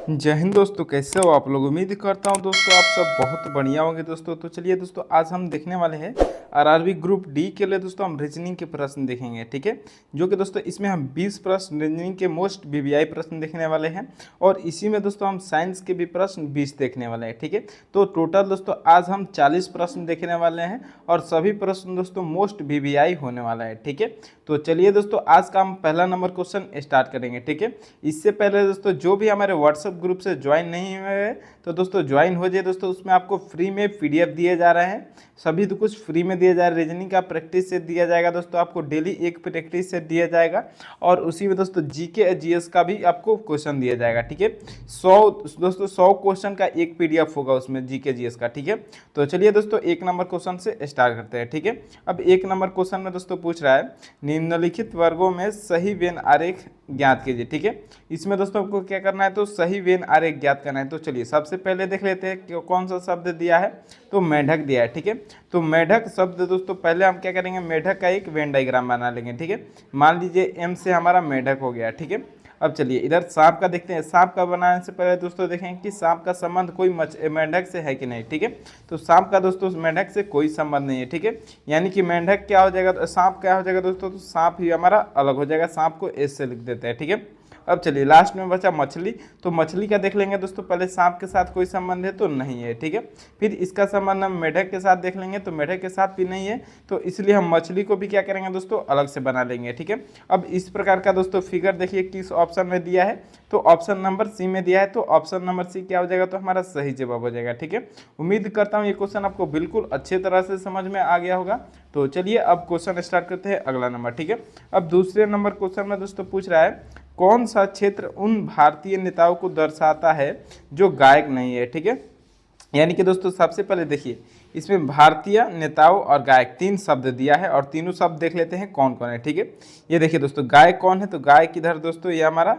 जय हिंद दोस्तों, कैसे हो आप लोग। उम्मीद करता हूं दोस्तों आप सब बहुत बढ़िया होंगे दोस्तों। तो चलिए दोस्तों, आज हम देखने वाले हैं आरआरबी ग्रुप डी के लिए दोस्तों हम रीजनिंग के प्रश्न देखेंगे, ठीक है। जो कि दोस्तों इसमें हम 20 प्रश्न रीजनिंग के मोस्ट वीवीआई प्रश्न देखने वाले हैं और इसी में दोस्तों हम साइंस के भी प्रश्न 20 देखने वाले हैं, ठीक है। तो टोटल दोस्तों आज हम 40 प्रश्न देखने वाले हैं और सभी प्रश्न दोस्तों मोस्ट वीवीआई होने वाला है, ठीक है। तो चलिए दोस्तों, आज का हम पहला नंबर क्वेश्चन स्टार्ट करेंगे, ठीक है। इससे पहले दोस्तों जो भी हमारे व्हाट्सएप ग्रुप से ज्वाइन नहीं हुए हैं तो दोस्तों ज्वाइन हो जाए दोस्तों। उसमें आपको फ्री में पीडीएफ दिए जा रहे हैं, सभी तो कुछ फ्री में दिया जा रहा है। रीजनिंग का प्रैक्टिस सेट दिया जाएगा दोस्तों, आपको डेली एक प्रैक्टिस सेट दिया जाएगा और उसी में दोस्तों जीके जीएस का भी आपको क्वेश्चन दिया जाएगा, ठीक है। 100 क्वेश्चन का एक पीडीएफ होगा उसमें जीके जीएस का, ठीक है। तो चलिए दोस्तों एक नंबर क्वेश्चन से स्टार्ट करते हैं, ठीक है। अब एक नंबर क्वेश्चन में दोस्तों पूछ रहा है निम्नलिखित वर्गों में सही वेन आरेख ज्ञात कीजिए, ठीक है। इसमें दोस्तों आपको क्या करना है, तो सही वेन आरेख ज्ञात करना है। तो चलिए सबसे पहले देख लेते हैं कि कौन सा शब्द दिया है, तो मेढक दिया है, ठीक है। तो मेढक शब्द दोस्तों पहले हम क्या करेंगे, मेढक का एक वेन डायग्राम बना लेंगे, ठीक है। मान लीजिए एम से हमारा मेढक हो गया, ठीक है। अब चलिए इधर सांप का देखते हैं। सांप का बनाने से पहले दोस्तों देखेंगे कि सांप का संबंध कोई मेंढक से है कि नहीं, ठीक है। तो सांप का दोस्तों मेंढक से कोई संबंध नहीं है, ठीक है। यानी कि मेंढक क्या हो जाएगा, सांप क्या हो जाएगा दोस्तों, तो सांप ही हमारा अलग हो जाएगा। सांप को एस से लिख देते हैं, ठीक है। अब चलिए लास्ट में बचा मछली। तो मछली का देख लेंगे दोस्तों, पहले सांप के साथ कोई संबंध है तो नहीं है, ठीक है। फिर इसका संबंध हम मेढक के साथ देख लेंगे तो मेढक के साथ भी नहीं है, तो इसलिए हम मछली को भी क्या करेंगे दोस्तों, अलग से बना लेंगे, ठीक है। अब इस प्रकार का दोस्तों फिगर देखिए किस ऑप्शन में दिया है, तो ऑप्शन नंबर सी में दिया है। तो ऑप्शन नंबर सी क्या हो जाएगा, तो हमारा सही जवाब हो जाएगा, ठीक है। उम्मीद करता हूँ ये क्वेश्चन आपको बिल्कुल अच्छे तरह से समझ में आ गया होगा। तो चलिए अब क्वेश्चन स्टार्ट करते हैं अगला नंबर, ठीक है। अब दूसरे नंबर क्वेश्चन में दोस्तों पूछ रहा है कौन सा क्षेत्र उन भारतीय नेताओं को दर्शाता है जो गायक नहीं है, ठीक है। यानी कि दोस्तों सबसे पहले देखिए इसमें भारतीय नेताओं और गायक तीन शब्द दिया है और तीनों शब्द देख लेते हैं कौन कौन है, ठीक है। ये देखिए दोस्तों गायक कौन है, तो गायक इधर दोस्तों ये हमारा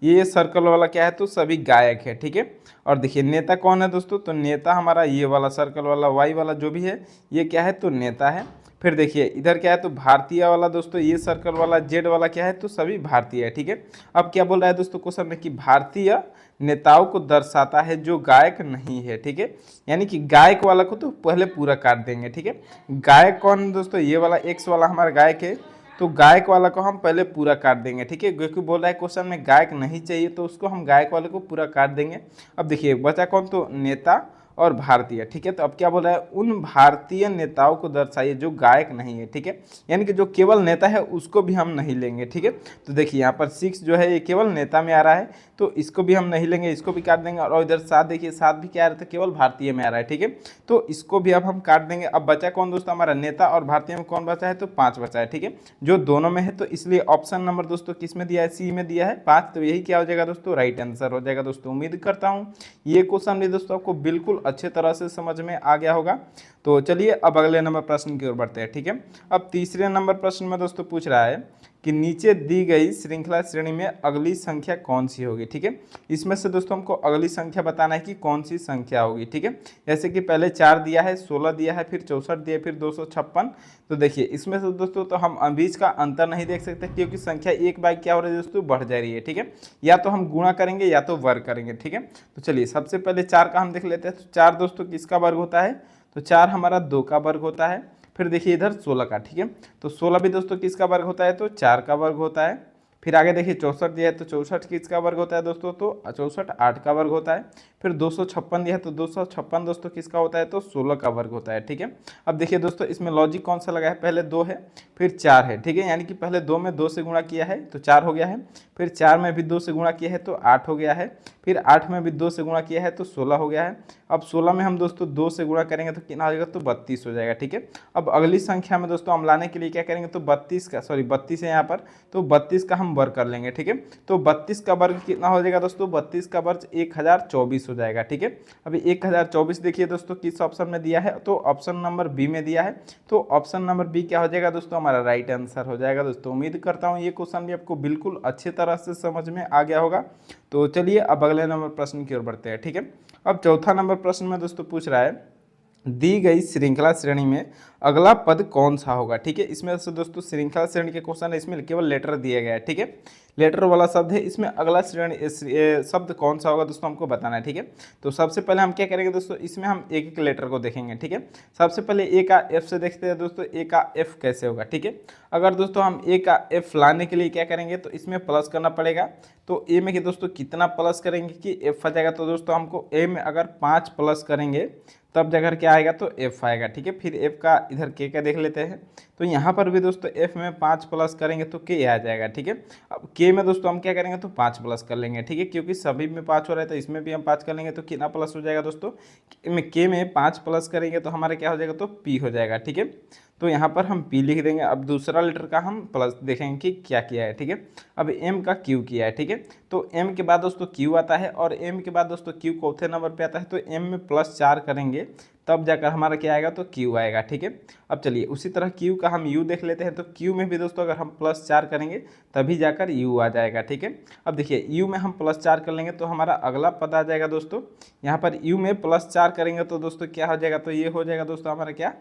ये सर्कल वाला क्या है, तो सभी गायक है, ठीक है। और देखिए नेता कौन है दोस्तों, तो नेता हमारा ये वाला सर्कल वाला वाई वाला जो भी है ये क्या है, तो नेता है। फिर देखिए इधर क्या है, तो भारतीय वाला दोस्तों ये सर्कल वाला जेड वाला क्या है, तो सभी भारतीय है, ठीक है। अब क्या बोल रहा है दोस्तों क्वेश्चन में कि भारतीय नेताओं को दर्शाता है जो गायक नहीं है, ठीक है। यानी कि गायक वाला को तो पहले पूरा काट देंगे, ठीक है। गायक कौन है दोस्तों, ये वाला एक्स वाला हमारा गायक है, तो गायक वाला को हम पहले पूरा काट देंगे, ठीक है। क्योंकि बोल रहा है क्वेश्चन में गायक नहीं चाहिए तो उसको हम गायक वाले को पूरा काट देंगे। अब देखिए बचा कौन, तो नेता और भारतीय, ठीक है। तो अब क्या बोल रहा है, उन भारतीय नेताओं को दर्शाइए जो गायक नहीं है, ठीक है। यानी कि जो केवल नेता है उसको भी हम नहीं लेंगे, ठीक है। तो देखिए यहाँ पर 6 जो है ये केवल नेता में आ रहा है तो इसको भी हम नहीं लेंगे, इसको भी काट देंगे। और इधर 7 देखिए 7 भी क्या आ रहा था, केवल भारतीय में आ रहा है, ठीक है। तो इसको भी अब हम काट देंगे। अब बचा कौन दोस्तों, हमारा नेता और भारतीय में कौन बचा है, तो 5 बचा है, ठीक है। जो दोनों में है तो इसलिए ऑप्शन नंबर दोस्तों किस में दिया है, सी में दिया है 5। तो यही क्या हो जाएगा दोस्तों, राइट आंसर हो जाएगा दोस्तों। उम्मीद करता हूँ ये क्वेश्चन भी दोस्तों आपको बिल्कुल अच्छे तरह से समझ में आ गया होगा। तो चलिए अब अगले नंबर प्रश्न की ओर बढ़ते हैं, ठीक है। अब तीसरे नंबर प्रश्न में दोस्तों पूछ रहा है कि नीचे दी गई श्रृंखला श्रेणी में अगली संख्या कौन सी होगी, ठीक है। इसमें से दोस्तों हमको अगली संख्या बताना है कि कौन सी संख्या होगी, ठीक है। जैसे कि पहले 4 दिया है, 16 दिया है, फिर 64 दिया, फिर 256। तो देखिए इसमें से दोस्तों तो हम बीच का अंतर नहीं देख सकते क्योंकि संख्या एक बार क्या हो रही है दोस्तों, बढ़ जा रही है, ठीक है। या तो हम गुणा करेंगे या तो वर्ग करेंगे, ठीक है। तो चलिए सबसे पहले 4 का हम देख लेते हैं। तो 4 दोस्तों किसका वर्ग होता है, तो 4 हमारा 2 का वर्ग होता है। फिर देखिए इधर 16 का, ठीक है। तो 16 भी दोस्तों किसका वर्ग होता है, तो 4 का वर्ग होता है। फिर आगे देखिए 64 दिया है तो 64 किसका वर्ग होता है दोस्तों, तो 64 8 का वर्ग होता है। फिर 256 दिया है तो 256 दोस्तों किसका होता है, तो 16 का वर्ग होता है, ठीक है। अब देखिए दोस्तों इसमें लॉजिक कौन सा लगा है, पहले 2 है फिर 4 है, ठीक है। यानी कि पहले 2 में 2 से गुणा किया है तो 4 हो गया है। फिर 4 में भी 2 से गुणा किया है तो 8 हो गया है। फिर 8 में भी 2 से गुणा किया है तो 16 हो गया है। अब 16 में हम दोस्तों 2 से गुणा करेंगे तो कितना हो जाएगा, तो 32 हो जाएगा, ठीक है। अब अगली संख्या में दोस्तों हम लाने के लिए क्या करेंगे, तो 32 है यहाँ पर, तो 32 का हम वर्ग कर लेंगे, ठीक है। तो 32 का वर्ग कितना हो जाएगा दोस्तों, 32 का वर्ग 1024 हो जाएगा, ठीक है। अभी 1024 देखिए दोस्तों किस ऑप्शन में दिया है, तो ऑप्शन नंबर बी में दिया है। तो ऑप्शन नंबर बी क्या हो जाएगा दोस्तों, हमारा राइट आंसर हो जाएगा दोस्तों। उम्मीद करता हूँ ये क्वेश्चन भी आपको बिल्कुल अच्छे तरह से समझ में आ गया होगा। तो चलिए अब अगले नंबर प्रश्न की ओर बढ़ते हैं, ठीक है। अब चौथा नंबर प्रश्न में दोस्तों पूछ रहा है दी गई श्रृंखला श्रेणी में अगला पद कौन सा होगा, ठीक है। इसमें से दोस्तों श्रृंखला श्रेणी के क्वेश्चन है, इसमें केवल लेटर दिया गया है, ठीक है। लेटर वाला शब्द है, इसमें अगला श्रेणी शब्द कौन सा होगा दोस्तों हमको बताना है। ठीक है, तो सबसे पहले हम क्या करेंगे दोस्तों, इसमें हम एक एक लेटर को देखेंगे। ठीक है, सबसे पहले ए का एफ से देखते हैं दोस्तों, ए का एफ कैसे होगा। ठीक है, अगर दोस्तों हम ए का एफ लाने के लिए क्या करेंगे, तो इसमें प्लस करना पड़ेगा। तो ए में कि दोस्तों कितना प्लस करेंगे कि एफ आ जाएगा, तो दोस्तों हमको ए में अगर 5 प्लस करेंगे तब जाकर क्या आएगा, तो एफ आएगा। ठीक है, फिर एफ का इधर के का देख लेते हैं। तो यहाँ पर भी दोस्तों एफ में 5 प्लस करेंगे तो के आ जाएगा। ठीक है, अब के में दोस्तों हम क्या करेंगे, तो 5 प्लस कर लेंगे। ठीक है, क्योंकि सभी में 5 हो रहा है तो इसमें भी हम 5 कर लेंगे, तो कितना प्लस हो जाएगा दोस्तों, के में 5 प्लस करेंगे तो हमारा क्या हो जाएगा, तो पी हो जाएगा। ठीक है, तो यहाँ पर हम पी लिख देंगे। अब दूसरा लेटर का हम प्लस देखेंगे कि क्या किया है। ठीक है, अब एम का क्यू किया है। ठीक है, तो एम के बाद दोस्तों क्यू आता है, और एम के बाद दोस्तों क्यू चौथे नंबर पे आता है, तो एम में +4 करेंगे तब जाकर हमारा क्या आएगा, तो क्यू आएगा। ठीक है, अब चलिए उसी तरह क्यू का हम यू देख लेते हैं। तो क्यू में भी दोस्तों अगर हम +4 करेंगे तभी जाकर यू आ जाएगा। ठीक है, अब देखिए यू में हम +4 कर लेंगे तो हमारा अगला पद आ जाएगा दोस्तों। यहाँ पर यू में +4 करेंगे तो दोस्तों क्या हो जाएगा, तो ये हो जाएगा दोस्तों हमारा क्या,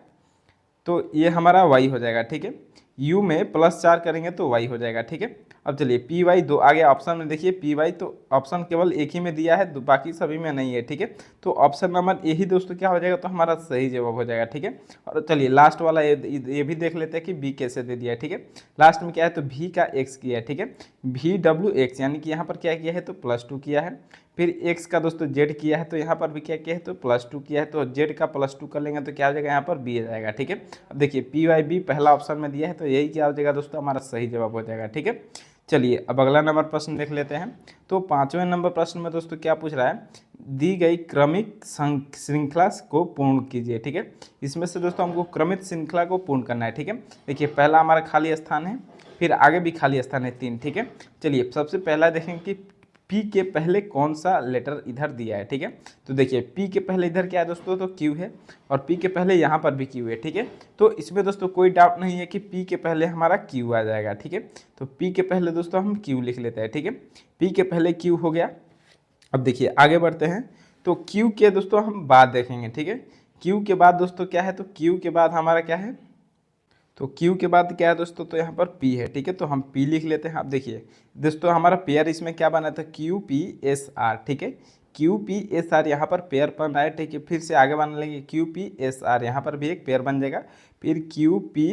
तो ये हमारा वाई हो जाएगा। ठीक है, यू में +4 करेंगे तो वाई हो जाएगा। ठीक है, अब चलिए पी वाई दो आगे ऑप्शन में देखिए, पी वाई तो ऑप्शन केवल एक ही में दिया है, बाकी सभी में नहीं है। ठीक है, तो ऑप्शन नंबर ए ही दोस्तों क्या हो जाएगा, तो हमारा सही जवाब हो जाएगा। ठीक है, और चलिए लास्ट वाला ये भी देख लेते हैं कि बी कैसे दे दिया है। ठीक है, लास्ट में क्या है, तो भी का एक्स किया है। ठीक है, भी डब्ल्यू एक्स, यानी कि यहाँ पर क्या किया है, तो +2 किया है। फिर एक्स का दोस्तों जेड किया है, तो यहाँ पर भी क्या किया है, तो +2 किया है। तो जेड का +2 कर लेंगे तो क्या हो जाएगा, यहाँ पर बी आ जाएगा। ठीक है, अब देखिए पी वाई बी पहला ऑप्शन में दिया है, तो यही क्या हो जाएगा दोस्तों, हमारा सही जवाब हो जाएगा। ठीक है, चलिए अब अगला नंबर प्रश्न देख लेते हैं। तो 5वें नंबर प्रश्न में दोस्तों क्या पूछ रहा है, दी गई क्रमिक श्रृंखला को पूर्ण कीजिए। ठीक है, इसमें से दोस्तों हमको क्रमिक श्रृंखला को पूर्ण करना है। ठीक है, देखिए पहला हमारा खाली स्थान है, फिर आगे भी खाली स्थान है 3। ठीक है, चलिए सबसे पहला देखेंगे कि पी के पहले कौन सा लेटर इधर दिया है। ठीक है, तो देखिए पी के पहले इधर क्या है दोस्तों, तो क्यू है, और पी के पहले यहाँ पर भी क्यू है। ठीक है, तो इसमें दोस्तों कोई डाउट नहीं है कि पी के पहले हमारा क्यू आ जाएगा। ठीक है, तो पी के पहले दोस्तों हम क्यू लिख लेते हैं। ठीक है, पी के पहले क्यू हो गया। अब देखिए आगे बढ़ते हैं, तो क्यू के दोस्तों हम बाद देखेंगे। ठीक है, क्यू के बाद दोस्तों क्या है, तो क्यू के बाद हमारा क्या है, तो Q के बाद क्या है दोस्तों, तो यहाँ पर P है। ठीक है, तो हम P लिख लेते हैं। अब देखिए दोस्तों हमारा पेयर इसमें क्या बना था, QPSR। ठीक है, QPSR यहाँ पर पेयर बन रहा है। ठीक है, फिर से आगे बना लेंगे QPSR, यहाँ पर भी एक पेयर बन जाएगा। फिर QP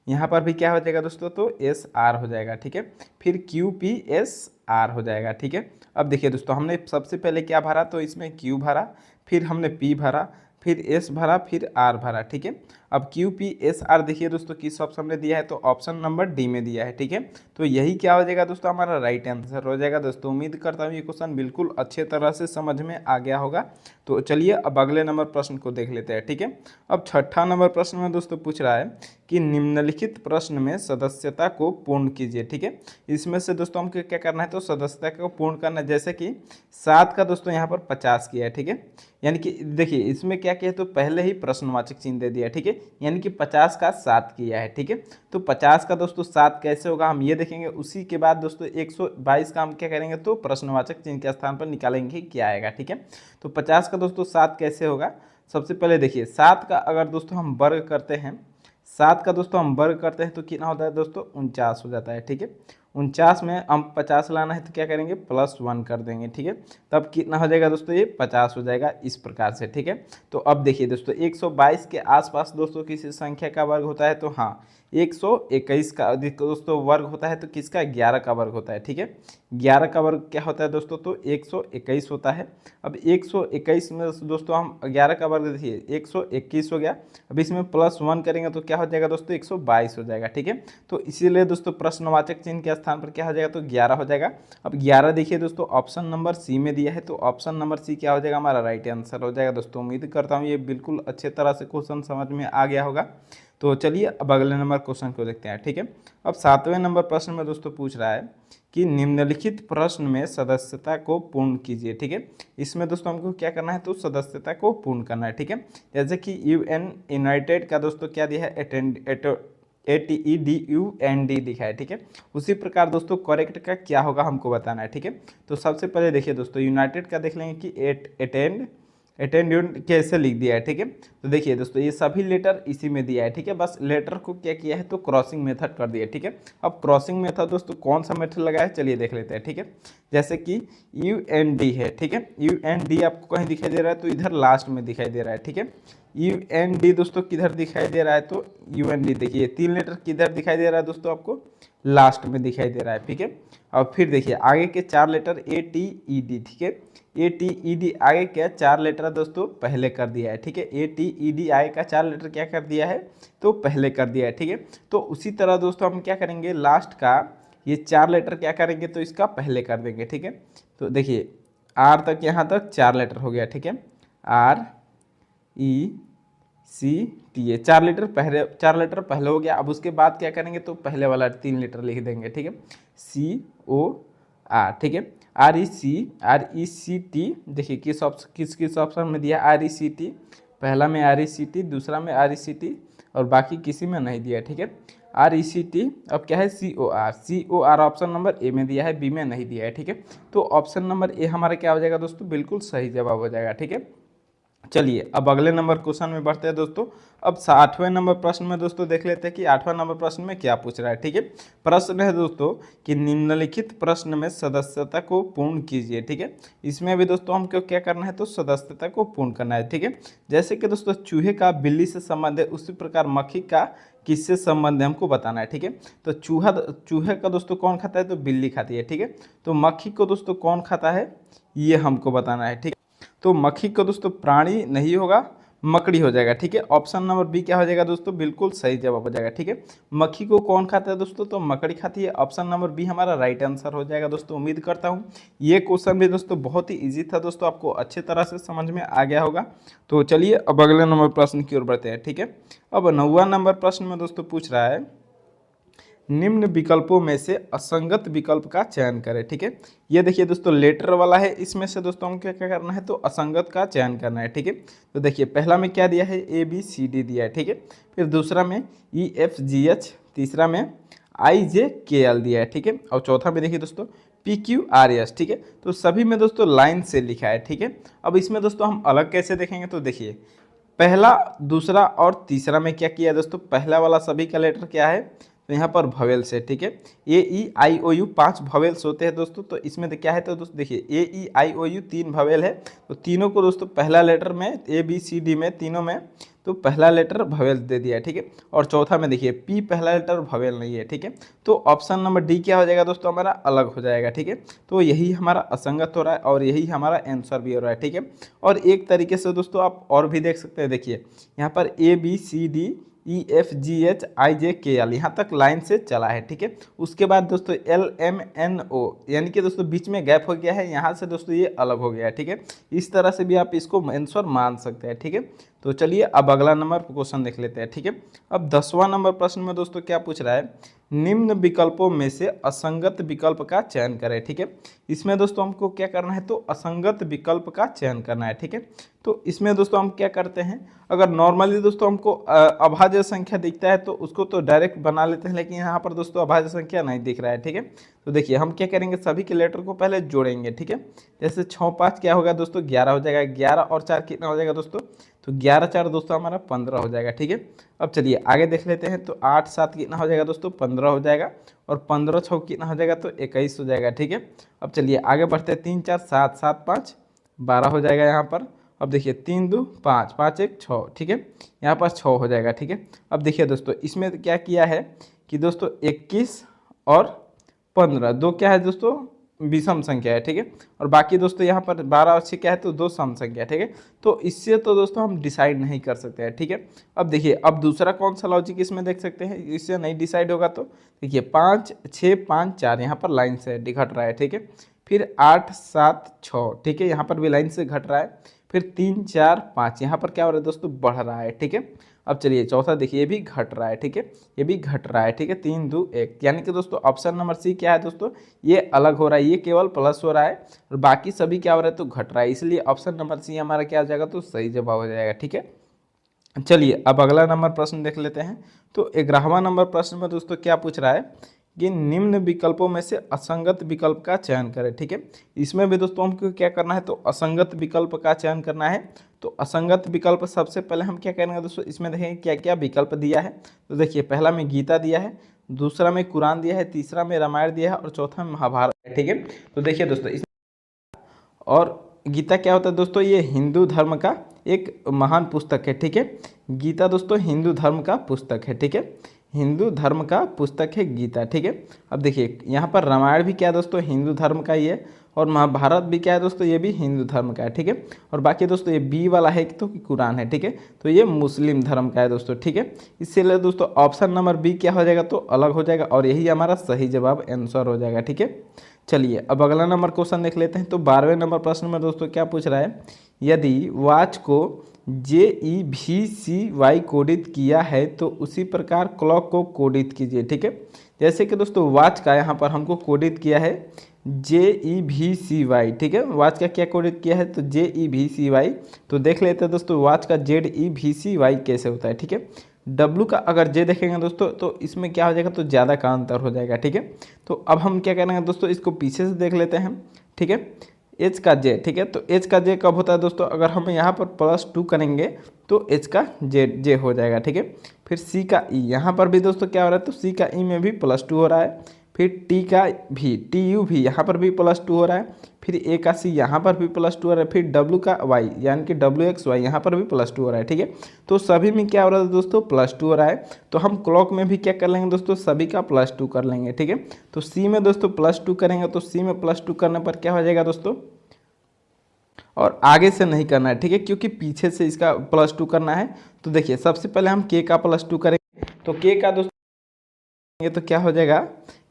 यहाँ पर भी क्या हो जाएगा दोस्तों, तो SR हो जाएगा। ठीक है, फिर QPSR हो जाएगा। ठीक है, अब देखिए दोस्तों हमने सबसे पहले क्या भरा, तो इसमें Q भरा, फिर हमने P भरा, फिर S भरा, फिर R भरा। ठीक है, अब QPSR देखिए दोस्तों किस ऑप्शन में दिया है, तो ऑप्शन नंबर डी में दिया है। ठीक है, तो यही क्या हो जाएगा दोस्तों, हमारा राइट आंसर हो जाएगा। दोस्तों उम्मीद करता हूँ ये क्वेश्चन बिल्कुल अच्छे तरह से समझ में आ गया होगा। तो चलिए अब अगले नंबर प्रश्न को देख लेते हैं। ठीक है, अब 6ठा नंबर प्रश्न में दोस्तों पूछ रहा है कि निम्नलिखित प्रश्न में सदस्यता को पूर्ण कीजिए। ठीक है, इसमें से दोस्तों हमको क्या करना है, तो सदस्यता को पूर्ण करना है। जैसे कि 7 का दोस्तों यहाँ पर 50 किया है। ठीक है, यानी कि देखिए इसमें क्या किया, तो पहले ही प्रश्नवाचक चिन्ह दे दिया। ठीक है, यानी कि 50 का 7 किया है। ठीक है, तो 50 का दोस्तों 7 कैसे होगा हम ये देखेंगे। उसी के बाद दोस्तों 122 का हम क्या करेंगे, तो प्रश्नवाचक चिन्ह के स्थान पर निकालेंगे क्या आएगा। ठीक है, तो 50 का दोस्तों 7 कैसे होगा, सबसे पहले देखिए 7 का अगर दोस्तों हम वर्ग करते हैं, 7 का दोस्तों हम वर्ग करते हैं तो कितना होता है दोस्तों, 49 हो जाता है। ठीक है, 49 में हम 50 लाना है तो क्या करेंगे, +1 कर देंगे। ठीक है, तब कितना हो जाएगा दोस्तों, ये 50 हो जाएगा इस प्रकार से। ठीक है, तो अब देखिए दोस्तों 122 के आसपास दोस्तों किसी संख्या का वर्ग होता है, तो हाँ 121 का दोस्तों वर्ग होता है, तो किसका, 11 का वर्ग होता है। ठीक है, 11 का वर्ग क्या होता है दोस्तों, तो 121 होता है। अब 121 में दोस्तों हम 11 का वर्ग देखिए 121 हो गया। अब इसमें +1 करेंगे तो क्या हो जाएगा दोस्तों, 122 हो जाएगा। ठीक है, तो इसीलिए दोस्तों प्रश्नवाचक चिन्ह के स्थान पर क्या हो जाएगा, तो 11 हो जाएगा। अब 11 देखिए दोस्तों ऑप्शन नंबर सी में दिया है, तो ऑप्शन नंबर सी क्या हो जाएगा, हमारा राइट आंसर हो जाएगा। दोस्तों उम्मीद करता हूँ ये बिल्कुल अच्छे तरह से क्वेश्चन समझ में आ गया होगा। तो चलिए अब अगले नंबर क्वेश्चन को देखते हैं। ठीक है, अब 7वें नंबर प्रश्न में दोस्तों पूछ रहा है कि निम्नलिखित प्रश्न में सदस्यता को पूर्ण कीजिए। ठीक है, इसमें दोस्तों हमको क्या करना है, तो सदस्यता को पूर्ण करना है। ठीक है, जैसे कि UN यूनाइटेड का दोस्तों क्या दिया है, ATEDUND लिखा है। ठीक है, उसी प्रकार दोस्तों करेक्ट का क्या होगा हमको बताना है। ठीक है, तो सबसे पहले देखिए दोस्तों यूनाइटेड का देख लेंगे कि अटेंड अटेंडेंट कैसे लिख दिया है, ठीक है। तो देखिए दोस्तों ये सभी लेटर इसी में दिया है, ठीक है। बस लेटर को क्या किया है तो क्रॉसिंग मेथड कर दिया है, ठीक है। अब क्रॉसिंग मेथड दोस्तों कौन सा मेथड लगा है चलिए देख लेते हैं, ठीक है। जैसे कि यू एन डी है, ठीक है। यू एन डी आपको कहीं दिखाई दे रहा है तो इधर लास्ट में दिखाई दे रहा है, ठीक है। यू एन डी दोस्तों किधर दिखाई दे रहा है तो यू एन डी, देखिए 3 लेटर किधर दिखाई दे रहा है दोस्तों आपको लास्ट में दिखाई दे रहा है, ठीक है। और फिर देखिए आगे के 4 letter A T E D, ठीक है। ए टी ई डी आगे क्या 4 लेटर दोस्तों पहले कर दिया है, ठीक है। ए टी ई डी आगे का 4 लेटर क्या कर दिया है तो पहले कर दिया है, ठीक है। तो उसी तरह दोस्तों हम क्या करेंगे लास्ट का ये 4 लेटर क्या करेंगे तो इसका पहले कर देंगे, ठीक है। तो देखिए आर तक यहाँ तक 4 लेटर हो गया, ठीक है। R E C T A 4 letter पहले हो गया। अब उसके बाद क्या करेंगे तो पहले वाला 3 लेटर लिख देंगे, ठीक है। सी ओ आर, ठीक है। आर ई सी टी, देखिए किस ऑप्शन में दिया आर ई सी टी, पहला में आर ई सी टी, दूसरा में आर ई सी टी और बाकी किसी में नहीं दिया, ठीक है। आर ई सी टी अब क्या है C O R option number A में दिया है, बी में नहीं दिया है, ठीक है। तो ऑप्शन नंबर ए हमारा क्या हो जाएगा दोस्तों बिल्कुल सही जवाब हो जाएगा, ठीक है। चलिए अब अगले नंबर क्वेश्चन में बढ़ते हैं दोस्तों। अब 8वें नंबर प्रश्न में दोस्तों देख लेते हैं कि 8वां नंबर प्रश्न में क्या पूछ रहा है, ठीक है। प्रश्न है दोस्तों कि निम्नलिखित प्रश्न में सदस्यता को पूर्ण कीजिए, ठीक है। इसमें भी दोस्तों हमको क्या करना है तो सदस्यता को पूर्ण करना है, ठीक है। जैसे कि दोस्तों चूहे का बिल्ली से संबंध है उसी प्रकार मक्खी का किससे संबंध है हमको बताना है, ठीक है। तो चूहे का दोस्तों कौन खाता है तो बिल्ली खाती है, ठीक है। तो मक्खी को दोस्तों कौन खाता है ये हमको बताना है, ठीक है। तो मक्खी को दोस्तों प्राणी नहीं होगा मकड़ी हो जाएगा, ठीक है। ऑप्शन नंबर बी क्या हो जाएगा दोस्तों बिल्कुल सही जवाब हो जाएगा, ठीक है। मक्खी को कौन खाता है दोस्तों तो मकड़ी खाती है। ऑप्शन नंबर बी हमारा राइट आंसर हो जाएगा दोस्तों। उम्मीद करता हूँ ये क्वेश्चन भी दोस्तों बहुत ही इजी था दोस्तों, आपको अच्छे तरह से समझ में आ गया होगा। तो चलिए अब अगले नंबर प्रश्न की ओर बढ़ते हैं, ठीक है। अब 9वां नंबर प्रश्न में दोस्तों पूछ रहा है निम्न विकल्पों में से असंगत विकल्प का चयन करें, ठीक है। ये देखिए दोस्तों लेटर वाला है, इसमें से दोस्तों हम क्या क्या करना है तो असंगत का चयन करना है, ठीक है। तो देखिए पहला में क्या दिया है ए बी सी डी दिया है, ठीक है। फिर दूसरा में ई एफ जी एच, तीसरा में आई जे के एल दिया है, ठीक है। और चौथा में देखिए दोस्तों पी क्यू आर एस, ठीक है। तो सभी में दोस्तों लाइन से लिखा है, ठीक है। अब इसमें दोस्तों हम अलग कैसे देखेंगे तो देखिए पहला दूसरा और तीसरा में क्या किया है दोस्तों, पहला वाला सभी का लेटर क्या है तो यहाँ पर भवेल्स है, ठीक है। ए ई आई ओ यू 5 भवेल्स होते हैं दोस्तों। तो इसमें क्या है तो दोस्तों देखिए ए ई आई ओ यू 3 भवेल है, तो तीनों को दोस्तों पहला लेटर में ए बी सी डी में तीनों में तो पहला लेटर भवेल दे दिया है, ठीक है। और चौथा में देखिए पी पहला लेटर भवेल नहीं है, ठीक है। तो ऑप्शन नंबर डी क्या हो जाएगा दोस्तों हमारा अलग हो जाएगा, ठीक है। तो यही हमारा असंगत हो रहा है और यही हमारा आंसर भी हो रहा है, ठीक है। और एक तरीके से दोस्तों आप और भी देख सकते हैं, देखिए यहाँ पर A B C D E F G H I J K L यहाँ तक लाइन से चला है, ठीक है। उसके बाद दोस्तों एल एम एन ओ यानी कि दोस्तों बीच में गैप हो गया है, यहाँ से दोस्तों ये अलग हो गया है, ठीक है। इस तरह से भी आप इसको आंसर मान सकते हैं, ठीक है। तो चलिए अब अगला नंबर क्वेश्चन देख लेते हैं, ठीक है। अब 10वां नंबर प्रश्न में दोस्तों क्या पूछ रहा है निम्न विकल्पों में से असंगत विकल्प का चयन करें, ठीक है। इसमें दोस्तों हमको क्या करना है तो असंगत विकल्प का चयन करना है, ठीक है। तो इसमें दोस्तों हम क्या करते हैं अगर नॉर्मली दोस्तों हमको अभाज्य संख्या दिखता है तो उसको तो डायरेक्ट बना लेते हैं, लेकिन यहाँ पर दोस्तों अभाज्य संख्या नहीं दिख रहा है, ठीक है। तो देखिए हम क्या करेंगे सभी के लेटर को पहले जोड़ेंगे, ठीक है। जैसे 6 5 क्या होगा दोस्तों 11 हो जाएगा, 11 और 4 कितना हो जाएगा दोस्तों तो 11 4 दोस्तों हमारा 15 हो जाएगा, ठीक है। अब चलिए आगे देख लेते हैं तो 8 7 कितना हो जाएगा दोस्तों 15 हो जाएगा और 15 6 कितना हो जाएगा तो 21 हो जाएगा, ठीक है। अब चलिए आगे बढ़ते हैं 3 4 7 7 5 12 हो जाएगा यहाँ पर। अब देखिए 3 2 5 5 1 6, ठीक है। यहाँ पर 6 हो जाएगा, ठीक है। अब देखिए दोस्तों इसमें क्या किया है कि दोस्तों 21 और 15 दो क्या है दोस्तों विषम संख्या है, ठीक है। और बाकी दोस्तों यहाँ पर 12 और 6 क्या है तो दो सम संख्या है, ठीक है। तो इससे तो दोस्तों हम डिसाइड नहीं कर सकते हैं, ठीक है। अब देखिए अब दूसरा कौन सा लॉजिक इसमें देख सकते हैं इससे नहीं डिसाइड होगा तो देखिए 5 6 5 4 यहाँ पर लाइन से घट रहा है, ठीक है। फिर 8 7 6, ठीक है, यहाँ पर भी लाइन से घट रहा है। फिर 3 4 5 यहाँ पर क्या हो रहा है दोस्तों बढ़ रहा है, ठीक है। अब चलिए चौथा देखिए ये भी घट रहा है, ठीक है, ये भी घट रहा है, ठीक है। 3 2 1 यानी कि दोस्तों ऑप्शन नंबर सी क्या है दोस्तों ये अलग हो रहा है, ये केवल प्लस हो रहा है और बाकी सभी क्या हो रहा है तो घट रहा है, इसलिए ऑप्शन नंबर सी हमारा क्या हो जाएगा तो सही जवाब हो जाएगा, ठीक है। चलिए अब अगला नंबर प्रश्न देख लेते हैं। तो 11वां नंबर प्रश्न में दोस्तों क्या पूछ रहा है कि निम्न विकल्पों में से असंगत विकल्प का चयन करें, ठीक है। इसमें भी दोस्तों हमको क्या करना है तो असंगत विकल्प का चयन करना है। तो असंगत विकल्प सबसे पहले हम क्या करेंगे दोस्तों, इसमें देखेंगे क्या क्या विकल्प दिया है। तो देखिए पहला में गीता दिया है, दूसरा में कुरान दिया है, तीसरा में रामायण दिया है और चौथा में महाभारत है। ठीक है, तो देखिए दोस्तों इस और गीता क्या होता है दोस्तों, ये हिंदू धर्म का एक महान पुस्तक है। ठीक है, गीता दोस्तों हिंदू धर्म का पुस्तक है। ठीक है, हिंदू धर्म का पुस्तक है गीता। ठीक है, अब देखिए यहाँ पर रामायण भी क्या है दोस्तों, हिंदू धर्म का ही है, और महाभारत भी क्या है दोस्तों, ये भी हिंदू धर्म का है। ठीक है, और बाकी दोस्तों ये बी वाला है तो कुरान है। ठीक है, तो ये मुस्लिम धर्म का है दोस्तों। ठीक है, इसलिए दोस्तों ऑप्शन नंबर बी क्या हो जाएगा, तो अलग हो जाएगा, और यही हमारा सही जवाब आंसर हो जाएगा। ठीक है, चलिए अब अगला नंबर क्वेश्चन देख लेते हैं। तो 12वें नंबर प्रश्न में दोस्तों क्या पूछ रहा है, यदि वॉच को JEVCY कोडित किया है तो उसी प्रकार क्लॉक को कोडित कीजिए। ठीक है, जैसे कि दोस्तों वॉच का यहाँ पर हमको कोडित किया है JEVCY। ठीक है, वॉच का क्या कोडित किया है, तो JEVCY। तो देख लेते हैं दोस्तों वॉच का ZEVCY कैसे होता है। ठीक है, W का अगर J देखेंगे दोस्तों तो इसमें क्या हो जाएगा, तो ज़्यादा का अंतर हो जाएगा। ठीक है, तो अब हम क्या करेंगे दोस्तों, इसको पीछे से देख लेते हैं। ठीक है, H का J। ठीक है, तो H का J कब होता है दोस्तों, अगर हम यहाँ पर +2 करेंगे तो H का J हो जाएगा। ठीक है, फिर C का E, यहाँ पर भी दोस्तों क्या हो रहा है, तो C का E में भी +2 हो रहा है। फिर T का भी, TU भी यहाँ पर भी +2 हो रहा है। फिर A का C यहाँ पर भी +2 हो रहा है। फिर W का Y यानी कि WXY यहाँ पर भी +2 हो रहा है। ठीक है, तो सभी में क्या हो rहा है दोस्तों, +2 हो रहा है। तो हम क्लॉक में भी क्या कर लेंगे दोस्तों, सभी का +2 कर लेंगे। ठीक है, तो C में दोस्तों +2 करेंगे, तो C में +2 करने पर क्या हो जाएगा दोस्तों, और आगे से नहीं करना है। ठीक है, क्योंकि पीछे से इसका +2 करना है। तो देखिए सबसे पहले हम K का +2 करेंगे, तो K का दोस्तों ये तो क्या हो जाएगा,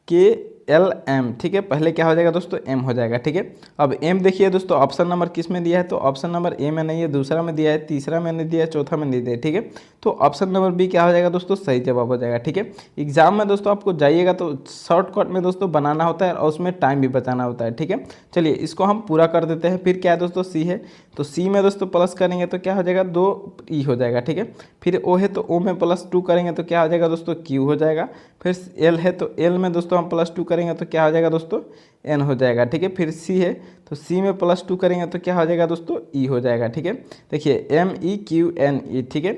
KLM। ठीक है, पहले क्या हो जाएगा दोस्तों, M हो जाएगा। ठीक है, अब M देखिए दोस्तों ऑप्शन नंबर किस में दिया है, तो ऑप्शन नंबर A में नहीं है, दूसरा में दिया है, तीसरा में नहीं दिया है, चौथा में नहीं दिया है। ठीक है, तो ऑप्शन नंबर B क्या हो जाएगा दोस्तों, सही जवाब हो जाएगा। ठीक है, एग्जाम में दोस्तों आपको जाइएगा तो शॉर्टकट में दोस्तों बनाना होता है और उसमें टाइम भी बचाना होता है। ठीक है, चलिए इसको हम पूरा कर देते हैं। फिर क्या है दोस्तों, C है, तो C में दोस्तों प्लस करेंगे तो क्या हो जाएगा, 2E हो जाएगा। ठीक है, फिर O है तो O में +2 करेंगे तो क्या हो जाएगा दोस्तों, Q हो जाएगा। फिर L है तो L में दोस्तों हम +2 करेंगे तो क्या हो जाएगा दोस्तों, N हो जाएगा। ठीक है, फिर C है तो C में +2 करेंगे तो क्या हो जाएगा दोस्तों, E हो जाएगा। ठीक है, देखिए MEQNE। ठीक है,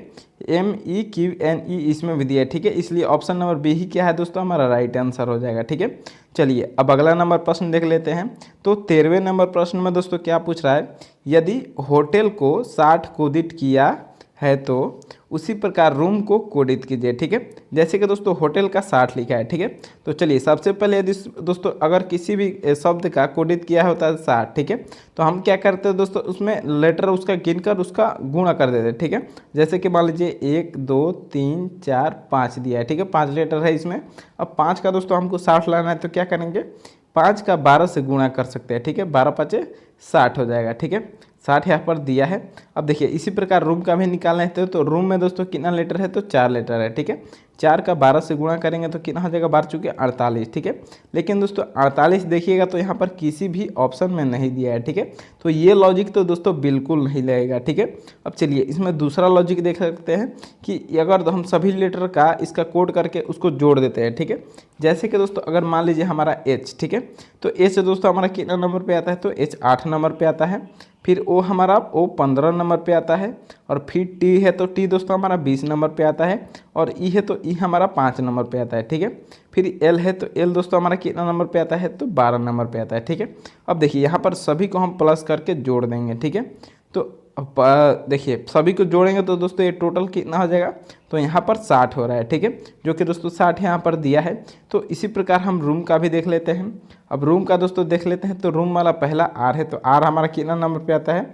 MEQNE इसमें भी दिया है। ठीक है, इसलिए ऑप्शन नंबर बी ही क्या है दोस्तों, हमारा राइट आंसर हो जाएगा। ठीक है, चलिए अब अगला नंबर प्रश्न देख लेते हैं। तो 13वें नंबर प्रश्न में दोस्तों क्या पूछ रहा है, यदि होटल को 60 कोडित किया है तो उसी प्रकार रूम को कोडित कीजिए। ठीक है, जैसे कि दोस्तों होटल का 60 लिखा है। ठीक है, तो चलिए सबसे पहले यदि दोस्तों अगर किसी भी शब्द का कोडित किया होता है 60, ठीक है, तो हम क्या करते हैं दोस्तों, उसमें लेटर उसका गिनकर उसका गुणा कर देते हैं। ठीक है, जैसे कि मान लीजिए 1 2 3 4 5 दिया है। ठीक है, 5 लेटर है इसमें। अब 5 का दोस्तों हमको 60 लाना है तो क्या करेंगे, 5 का 12 से गुणा कर सकते हैं। ठीक है, 12 5 60 हो जाएगा। ठीक है, 60 यहाँ पर दिया है। अब देखिए इसी प्रकार रूम का भी निकालना है तो रूम में दोस्तों कितना लेटर है, तो 4 लेटर है। ठीक है, 4 का 12 से गुणा करेंगे तो कितना हो जाएगा, 12 चुके 48। ठीक है, लेकिन दोस्तों 48 देखिएगा तो यहाँ पर किसी भी ऑप्शन में नहीं दिया है। ठीक है, तो ये लॉजिक तो दोस्तों बिल्कुल नहीं लगेगा। ठीक है, अब चलिए इसमें दूसरा लॉजिक देख सकते हैं कि अगर हम सभी लेटर का इसका कोड करके उसको जोड़ देते हैं। ठीक है, जैसे कि दोस्तों अगर मान लीजिए हमारा H, ठीक है, तो H दोस्तों हमारा कितना नंबर पे आता है, तो H 8 नंबर पे आता है। फिर O हमारा O 15 नंबर पे आता है। और फिर T है तो T दोस्तों हमारा 20 नंबर पे आता है। और E है तो E हमारा 5 नंबर पे आता है। ठीक है, फिर L है तो L दोस्तों हमारा कितना नंबर पे आता है, तो 12 नंबर पे आता है। ठीक है, अब देखिए यहाँ पर सभी को हम प्लस करके जोड़ देंगे। ठीक है, तो देखिए सभी को जोड़ेंगे तो दोस्तों ये टोटल कितना हो जाएगा, तो यहाँ पर 60 हो रहा है। ठीक है, जो कि दोस्तों 60 यहाँ पर दिया है। तो इसी प्रकार हम रूम का भी देख लेते हैं। अब रूम का दोस्तों देख लेते हैं। तो रूम वाला पहला R है, तो R हमारा कितना नंबर पे आता है,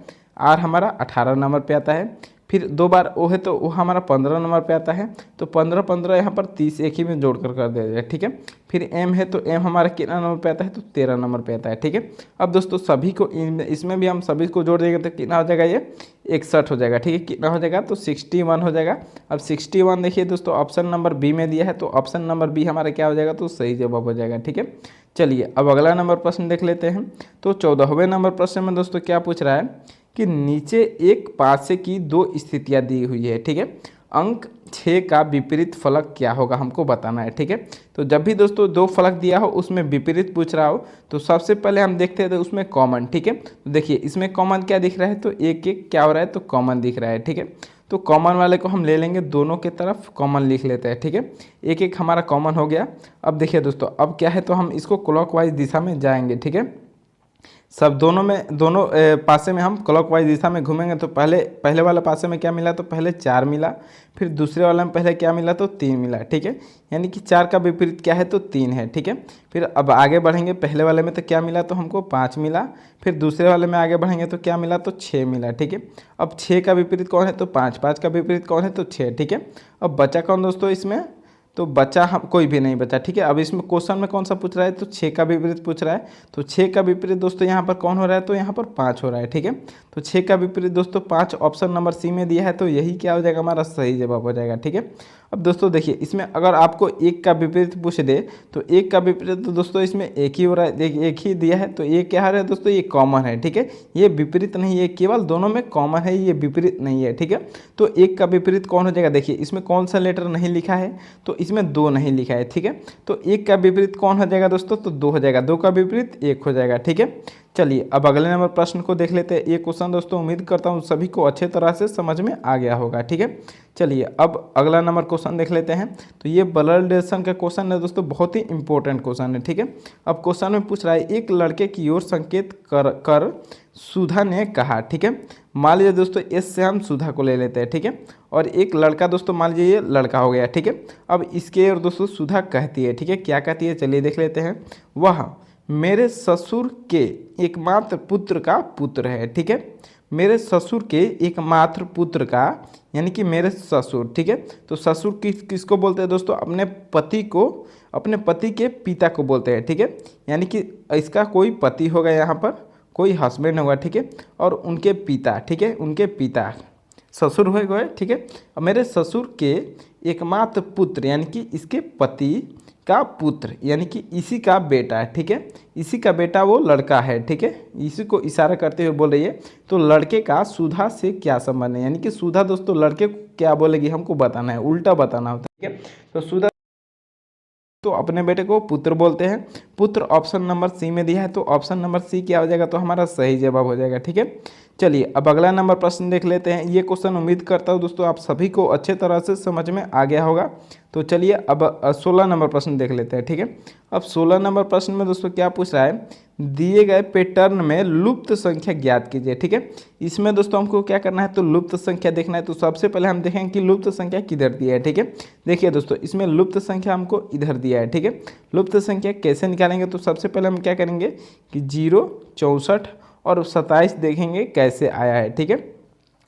R हमारा 18 नंबर पे आता है। फिर 2 बार O है तो वो हमारा 15 नंबर पे आता है। तो 15 15 यहाँ पर 30 एक ही में जोड़ कर दे देगा। ठीक है, फिर M है तो M हमारा कितना नंबर पे आता है, तो 13 नंबर पे आता है। ठीक है, अब दोस्तों सभी को इसमें भी हम सभी को जोड़ देंगे तो कितना हो जाएगा, ये 61 हो जाएगा। ठीक है, कितना हो जाएगा, तो 61 हो जाएगा। अब 61 देखिए दोस्तों ऑप्शन नंबर बी में दिया है, तो ऑप्शन नंबर बी हमारा क्या हो जाएगा, तो सही जवाब हो जाएगा। ठीक है, चलिए अब अगला नंबर प्रश्न देख लेते हैं। तो 14वें नंबर प्रश्न में दोस्तों क्या पूछ रहा है कि नीचे एक पासे की 2 स्थितियां दी हुई है। ठीक है, अंक 6 का विपरीत फलक क्या होगा हमको बताना है। ठीक है, तो जब भी दोस्तों 2 फलक दिया हो उसमें विपरीत पूछ रहा हो तो सबसे पहले हम देखते हैं तो उसमें कॉमन। ठीक है, तो देखिए इसमें कॉमन क्या दिख रहा है, तो एक एक क्या हो रहा है, तो कॉमन दिख रहा है। ठीक है, तो कॉमन वाले को हम ले लेंगे, दोनों के तरफ कॉमन लिख लेते हैं। ठीक है, एक एक हमारा कॉमन हो गया। अब देखिए दोस्तों, अब क्या है, तो हम इसको क्लॉकवाइज दिशा में जाएंगे। ठीक है, सब दोनों पासे में हम क्लॉकवाइज दिशा में घूमेंगे। तो पहले वाला पासे में क्या मिला, तो पहले 4 मिला, फिर दूसरे वाले में पहले क्या मिला, तो 3 मिला। ठीक है, यानी कि 4 का विपरीत क्या है, तो 3 है। ठीक है, फिर अब आगे बढ़ेंगे, पहले वाले में तो क्या मिला, तो हमको 5 मिला, फिर दूसरे वाले में आगे बढ़ेंगे तो क्या मिला, तो 6 मिला। ठीक है, अब 6 का विपरीत कौन है, तो 5, 5 का विपरीत कौन है, तो 6। ठीक है, अब बचा कौन दोस्तों इसमें, तो बचा हम कोई भी नहीं बचा। ठीक है, अब इसमें क्वेश्चन में कौन सा पूछ रहा है, तो 6 का विपरीत पूछ रहा है। तो 6 का विपरीत दोस्तों यहाँ पर कौन हो रहा है, तो यहाँ पर 5 हो रहा है। ठीक है, तो 6 का विपरीत दोस्तों 5 ऑप्शन नंबर सी में दिया है, तो यही क्या हो जाएगा, हमारा सही जवाब हो जाएगा। ठीक है, अब दोस्तों देखिए इसमें अगर आपको 1 का विपरीत पूछ दे तो 1 का विपरीत तो दोस्तों इसमें एक ही हो रहा है, देखिए एक ही दिया है, तो ये क्या है दोस्तों, ये कॉमन है। ठीक है, ये विपरीत नहीं है, केवल दोनों में कॉमन है, ये विपरीत नहीं है। ठीक है, तो 1 का विपरीत कौन हो जाएगा, देखिए इसमें कौन सा लेटर नहीं लिखा है, तो इसमें 2 नहीं लिखा है। ठीक है, तो 1 का विपरीत कौन हो जाएगा दोस्तों, तो 2 हो जाएगा, 2 का विपरीत 1 हो जाएगा। ठीक है, चलिए अब अगले नंबर प्रश्न को देख लेते हैं। ये क्वेश्चन दोस्तों उम्मीद करता हूँ सभी को अच्छे तरह से समझ में आ गया होगा। ठीक है, चलिए अब अगला नंबर क्वेश्चन देख लेते हैं। तो ये ब्लड रिलेशन का क्वेश्चन है दोस्तों, बहुत ही इंपॉर्टेंट क्वेश्चन है। ठीक है, अब क्वेश्चन में पूछ रहा है, एक लड़के की ओर संकेत कर सुधा ने कहा। ठीक है, मान लीजिए दोस्तों एस से हम सुधा को ले लेते हैं। ठीक है, और एक लड़का दोस्तों, मान लीजिए ये लड़का हो गया। ठीक है, अब इसके और दोस्तों सुधा कहती है। ठीक है, क्या कहती है, चलिए देख लेते हैं। वह मेरे ससुर के एकमात्र पुत्र का पुत्र है। ठीक है, मेरे ससुर के एकमात्र पुत्र का, यानी कि मेरे ससुर। ठीक है, तो ससुर किसको बोलते हैं दोस्तों, अपने पति को, अपने पति के पिता को बोलते हैं। ठीक है, यानी कि इसका कोई पति होगा, यहाँ पर कोई हस्बैंड होगा। ठीक है, और उनके पिता। ठीक है, उनके पिता ससुर हुए गए। ठीक है, और मेरे ससुर के एकमात्र पुत्र, यानी कि इसके पति का पुत्र, यानी कि इसी का बेटा है। ठीक है, इसी का बेटा वो लड़का है। ठीक है, इसी को इशारा करते हुए बोल रही है, तो लड़के का सुधा से क्या संबंध है, यानी कि सुधा दोस्तों लड़के को क्या बोलेगी हमको बताना है, उल्टा बताना होता है। ठीक है, तो सुधा तो अपने बेटे को पुत्र बोलते हैं। पुत्र ऑप्शन नंबर सी में दिया है, तो ऑप्शन नंबर सी क्या हो जाएगा, तो हमारा सही जवाब हो जाएगा। ठीक है, चलिए अब अगला नंबर प्रश्न देख लेते हैं। ये क्वेश्चन उम्मीद करता हूँ दोस्तों आप सभी को अच्छे तरह से समझ में आ गया होगा। तो चलिए अब 16 नंबर प्रश्न देख लेते हैं। ठीक है, अब 16 नंबर प्रश्न में दोस्तों क्या पूछ रहा है, दिए गए पैटर्न में लुप्त संख्या ज्ञात कीजिए। ठीक है, इसमें दोस्तों हमको क्या करना है, तो लुप्त संख्या देखना है। तो सबसे पहले हम देखेंगे कि लुप्त संख्या किधर दिया है। ठीक है, देखिए दोस्तों इसमें लुप्त संख्या हमको इधर दिया है। ठीक है, लुप्त संख्या कैसे निकालेंगे, तो सबसे पहले हम क्या करेंगे कि 0, 64 और 27 देखेंगे कैसे आया है। ठीक है,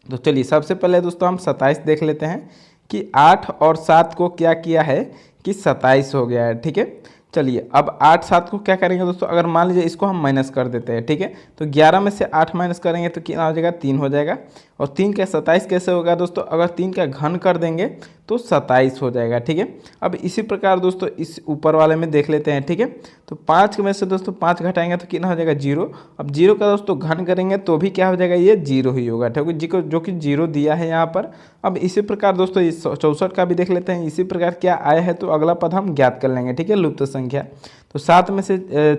तो चलिए सबसे पहले दोस्तों हम 27 देख लेते हैं कि 8 और 7 को क्या किया है कि 27 हो गया है। ठीक है, चलिए अब 8 7 को क्या करेंगे दोस्तों, अगर मान लीजिए इसको हम माइनस कर देते हैं। ठीक है, तो 11 में से 8 माइनस करेंगे तो कितना हो जाएगा, 3 हो जाएगा। और 3 का 27 कैसे होगा दोस्तों, अगर 3 का घन कर देंगे तो 27 हो जाएगा। ठीक है, अब इसी प्रकार दोस्तों इस ऊपर वाले में देख लेते हैं। ठीक है, तो 5 में से दोस्तों 5 घटाएंगे तो कितना हो जाएगा, 0। अब 0 का दोस्तों घन करेंगे तो भी क्या हो जाएगा, ये 0 ही होगा। ठीक है, जो कि 0 दिया है यहाँ पर। अब इसी प्रकार दोस्तों इस 64 का भी देख लेते हैं। इसी प्रकार क्या आया है, तो अगला पद हम ज्ञात कर लेंगे। ठीक है, लुप्त संख्या। तो 7 में से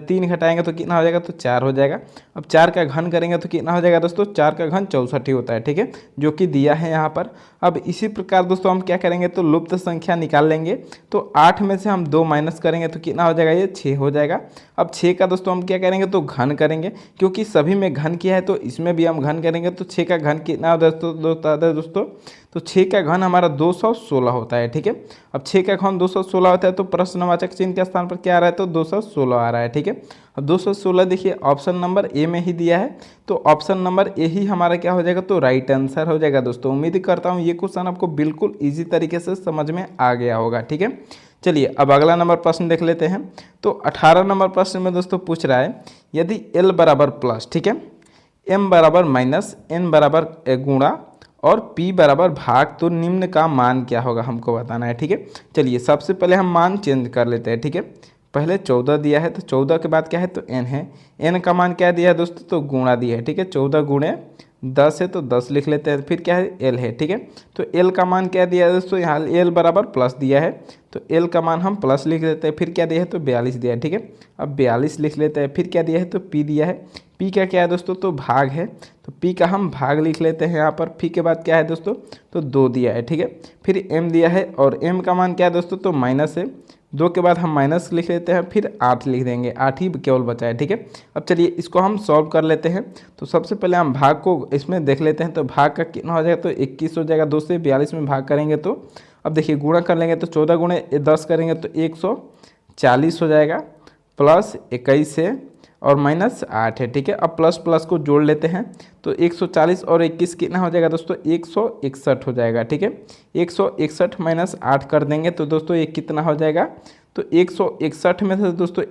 3 घटाएंगे तो कितना हो जाएगा, तो 4 हो जाएगा। अब 4 का घन करेंगे तो कितना हो जाएगा दोस्तों, 4 का घन 64 ही होता है। ठीक है, जो कि दिया है यहाँ पर। अब इसी प्रकार दोस्तों हम क्या करेंगे, तो लुप्त संख्या निकाल लेंगे। तो 8 में से हम 2 माइनस करेंगे तो कितना हो जाएगा, ये 6 हो जाएगा। अब 6 का दोस्तों हम क्या करेंगे, तो घन करेंगे, क्योंकि सभी में घन किया है तो इसमें भी हम घन करेंगे। तो 6 का घन कितना होता है दोस्तों, तो 6 का घन हमारा 216 होता है। ठीक है, अब 6 का घन 216 होता है तो प्रश्नवाचक चिन्ह के स्थान पर क्या आ रहा है, तो 216 आ रहा है। ठीक है, अब 216 देखिए ऑप्शन नंबर ए में ही दिया है, तो ऑप्शन नंबर ए ही हमारा क्या हो जाएगा, तो राइट आंसर हो जाएगा। दोस्तों उम्मीद करता हूँ ये क्वेश्चन आपको बिल्कुल ईजी तरीके से समझ में आ गया होगा। ठीक है, चलिए अब अगला नंबर प्रश्न देख लेते हैं। तो 18 नंबर प्रश्न में दोस्तों पूछ रहा है, यदि एल बराबर प्लस, ठीक है, एम बराबर माइनस, एन बराबर गुणा और p बराबर भाग, तो निम्न का मान क्या होगा हमको बताना है। ठीक है, चलिए सबसे पहले हम मान चेंज कर लेते हैं। ठीक है, पहले 14 दिया है तो 14 के बाद क्या है, तो n है। n का मान क्या दिया है दोस्तों, तो गुणा दिया है। ठीक है, 14 गुणे 10 है तो 10 लिख लेते हैं, फिर क्या है एल है, ठीक है। तो एल का मान क्या दिया है दोस्तों, यहाँ एल बराबर प्लस दिया है, तो एल का मान हम प्लस लिख देते हैं, फिर क्या दिया है तो 42 दिया है, ठीक है। अब 42 लिख लेते हैं, फिर क्या दिया है तो पी दिया है, पी का क्या है दोस्तों तो भाग है, तो पी का हम भाग लिख लेते हैं यहाँ पर, पी के बाद क्या है दोस्तों तो 2 दिया है, ठीक है। फिर एम दिया है और एम का मान क्या है दोस्तों तो माइनस है, 2 के बाद हम माइनस लिख लेते हैं, फिर 8 लिख देंगे, 8 ही केवल बचा है, ठीक है। अब चलिए इसको हम सॉल्व कर लेते हैं। तो सबसे पहले हम भाग को इसमें देख लेते हैं, तो भाग का कितना हो जाएगा तो 21 हो जाएगा, 2 से 42 में भाग करेंगे तो अब देखिए गुणा कर लेंगे तो 14 गुणे 10 करेंगे तो 140 हो जाएगा, प्लस 21 है और माइनस 8 है, ठीक है। अब प्लस प्लस को जोड़ लेते हैं, तो 140 और 21 कितना हो जाएगा दोस्तों 161 हो जाएगा, ठीक है। 161 माइनस 8 कर देंगे तो दोस्तों ये कितना हो जाएगा तो 161 में से दोस्तों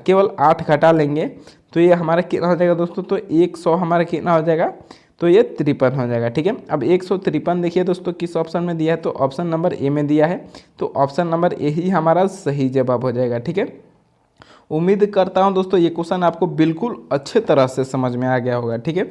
केवल 8 घटा लेंगे तो ये हमारा कितना हो जाएगा दोस्तों तो 100 हमारा कितना हो जाएगा तो ये 53 हो जाएगा, ठीक है। अब 153 देखिए दोस्तों किस ऑप्शन में दिया है तो ऑप्शन नंबर ए में दिया है, तो ऑप्शन नंबर ए ही हमारा सही जवाब हो जाएगा, ठीक है। उम्मीद करता हूं दोस्तों ये क्वेश्चन आपको बिल्कुल अच्छे तरह से समझ में आ गया होगा, ठीक है।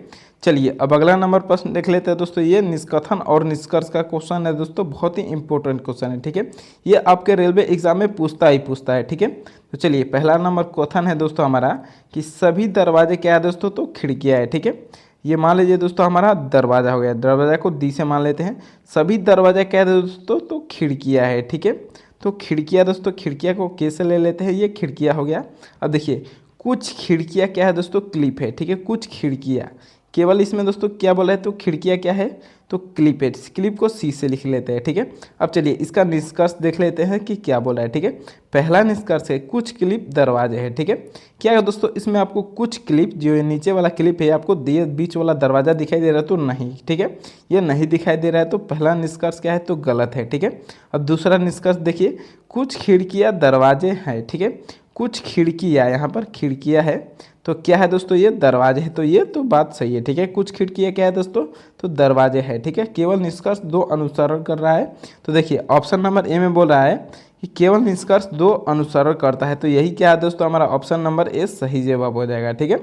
चलिए अब अगला नंबर प्रश्न देख लेते हैं दोस्तों। ये निष्कथन और निष्कर्ष का क्वेश्चन है दोस्तों, बहुत ही इंपॉर्टेंट क्वेश्चन है, ठीक है। ये आपके रेलवे एग्जाम में पूछता है, ठीक है। तो चलिए पहला नंबर क्वेश्चन है दोस्तों हमारा कि सभी दरवाजे क्या है दोस्तों तो खिड़कियाँ है, ठीक है। ये मान लीजिए दोस्तों हमारा दरवाजा हो गया, दरवाजा को दी से मान लेते हैं, सभी दरवाजा क्या है दोस्तों तो खिड़कियाँ है, ठीक है। तो खिड़कियाँ दोस्तों, खिड़कियाँ को कैसे ले लेते हैं, ये खिड़कियाँ हो गया। अब देखिए कुछ खिड़कियाँ क्या है दोस्तों क्लिप है, ठीक है। कुछ खिड़कियाँ केवल इसमें दोस्तों क्या बोला है तो खिड़कियाँ क्या है तो क्लिप है, क्लिप को सी से लिख लेते हैं, ठीक है। अब चलिए इसका निष्कर्ष देख लेते हैं कि क्या बोला है, ठीक है। पहला निष्कर्ष है कुछ क्लिप दरवाजे है, ठीक है। क्या है दोस्तों इसमें आपको कुछ क्लिप जो नीचे वाला क्लिप है आपको बीच वाला दरवाजा दिखाई दे रहा है तो नहीं, ठीक है। ये नहीं दिखाई दे रहा है तो पहला निष्कर्ष क्या है तो गलत है, ठीक है। अब दूसरा निष्कर्ष देखिए कुछ खिड़कियाँ दरवाजे हैं, ठीक है। कुछ खिड़कियाँ यहाँ पर खिड़कियाँ है तो क्या है दोस्तों ये दरवाजे है, तो ये तो बात सही है, ठीक है। कुछ खिड़कियाँ क्या है दोस्तों तो दरवाजे है, ठीक है। केवल निष्कर्ष 2 अनुसरण कर रहा है, तो देखिए ऑप्शन नंबर ए में बोल रहा है कि केवल निष्कर्ष 2 अनुसरण करता है, तो यही क्या है दोस्तों हमारा ऑप्शन नंबर ए सही जवाब हो जाएगा, ठीक है।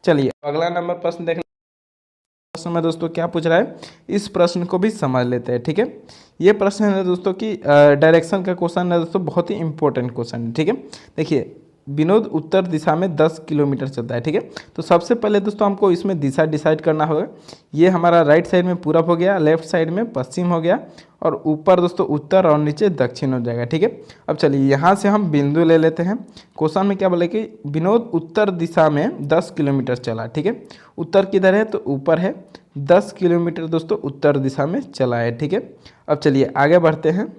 चलिए अगला नंबर प्रश्न देख प्रश्न में दोस्तों क्या पूछ रहा है, इस प्रश्न को भी समझ लेते हैं, ठीक है। ये प्रश्न है दोस्तों कि डायरेक्शन का क्वेश्चन है दोस्तों, बहुत ही इंपॉर्टेंट क्वेश्चन है, ठीक है। देखिए विनोद उत्तर दिशा में 10 किलोमीटर चलता है, ठीक है। तो सबसे पहले दोस्तों हमको इसमें दिशा डिसाइड करना होगा। ये हमारा राइट साइड में पूरब हो गया, लेफ्ट साइड में पश्चिम हो गया और ऊपर दोस्तों उत्तर और नीचे दक्षिण हो जाएगा, ठीक है। अब चलिए यहाँ से हम बिंदु ले लेते हैं। क्वेश्चन में क्या बोले कि विनोद उत्तर दिशा में 10 किलोमीटर चला, ठीक है। उत्तर किधर है तो ऊपर है, 10 किलोमीटर दोस्तों उत्तर दिशा में चला है, ठीक है। अब चलिए आगे बढ़ते हैं।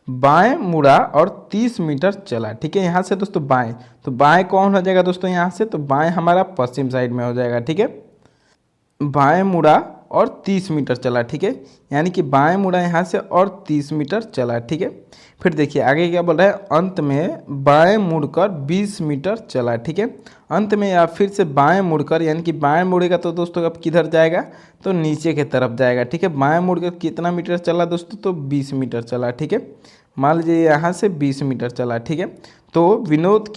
बाएं मुड़ा और 30 मीटर चला, ठीक है। यहाँ से दोस्तों बाएं, तो बाएं कौन हो जाएगा दोस्तों यहाँ से तो बाएं हमारा पश्चिम साइड में हो जाएगा, ठीक है। बाएं मुड़ा और 30 मीटर चला, ठीक है। यानी कि बाएं मुड़ा यहाँ से और 30 मीटर चला, ठीक है। फिर देखिए आगे क्या बोल रहा है, अंत में बाएं मुड़कर 20 मीटर चला, ठीक है। अंत में या फिर से बाएं मुड़कर, यानी कि बाएं मुड़ेगा तो दोस्तों अब किधर जाएगा तो नीचे की तरफ जाएगा, ठीक है। बाएं मुड़कर कितना मीटर चला दोस्तों तो 20 मीटर चला, ठीक है। मान लीजिए यहाँ से 20 मीटर चला, ठीक है। तो विनोद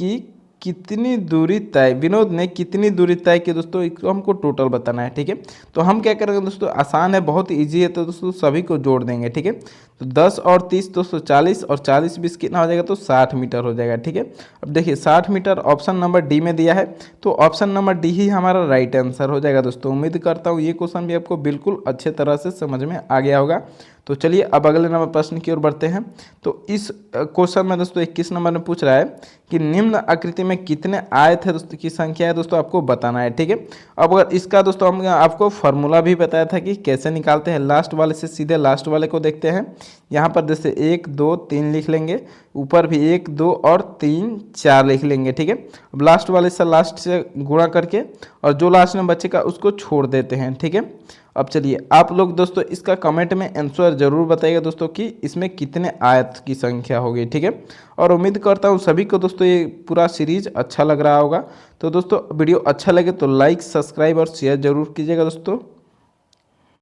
ने कितनी दूरी तय की दोस्तों, इसको हमको टोटल बताना है, ठीक है। तो हम क्या करेंगे दोस्तों, आसान है, बहुत इजी है, तो दोस्तों सभी को जोड़ देंगे, ठीक है। तो 10 और 30 दोस्तों 40 और 40 20 कितना हो जाएगा तो 60 मीटर हो जाएगा, ठीक है। अब देखिए 60 मीटर ऑप्शन नंबर डी में दिया है, तो ऑप्शन नंबर डी ही हमारा राइट आंसर हो जाएगा दोस्तों। उम्मीद करता हूँ ये क्वेश्चन भी आपको बिल्कुल अच्छे तरह से समझ में आ गया होगा। तो चलिए अब अगले नंबर प्रश्न की ओर बढ़ते हैं। तो इस क्वेश्चन में दोस्तों 21 नंबर में पूछ रहा है कि निम्न आकृति में कितने आयत है दोस्तों की संख्या है दोस्तों आपको बताना है, ठीक है। अब अगर इसका दोस्तों हम आपको फार्मूला भी बताया था कि कैसे निकालते हैं, लास्ट वाले से सीधे लास्ट वाले को देखते हैं। यहाँ पर जैसे 1 2 3 लिख लेंगे, ऊपर भी 1 2 और 3 4 लिख लेंगे, ठीक है। अब लास्ट वाले से लास्ट से गुणा करके और जो लास्ट में बचेगा उसको छोड़ देते हैं, ठीक है। अब चलिए आप लोग दोस्तों इसका कमेंट में आंसर जरूर बताइएगा दोस्तों कि इसमें कितने आयत की संख्या होगी, ठीक है। और उम्मीद करता हूँ सभी को दोस्तों ये पूरा सीरीज अच्छा लग रहा होगा। तो दोस्तों वीडियो अच्छा लगे तो लाइक सब्सक्राइब और शेयर जरूर कीजिएगा दोस्तों।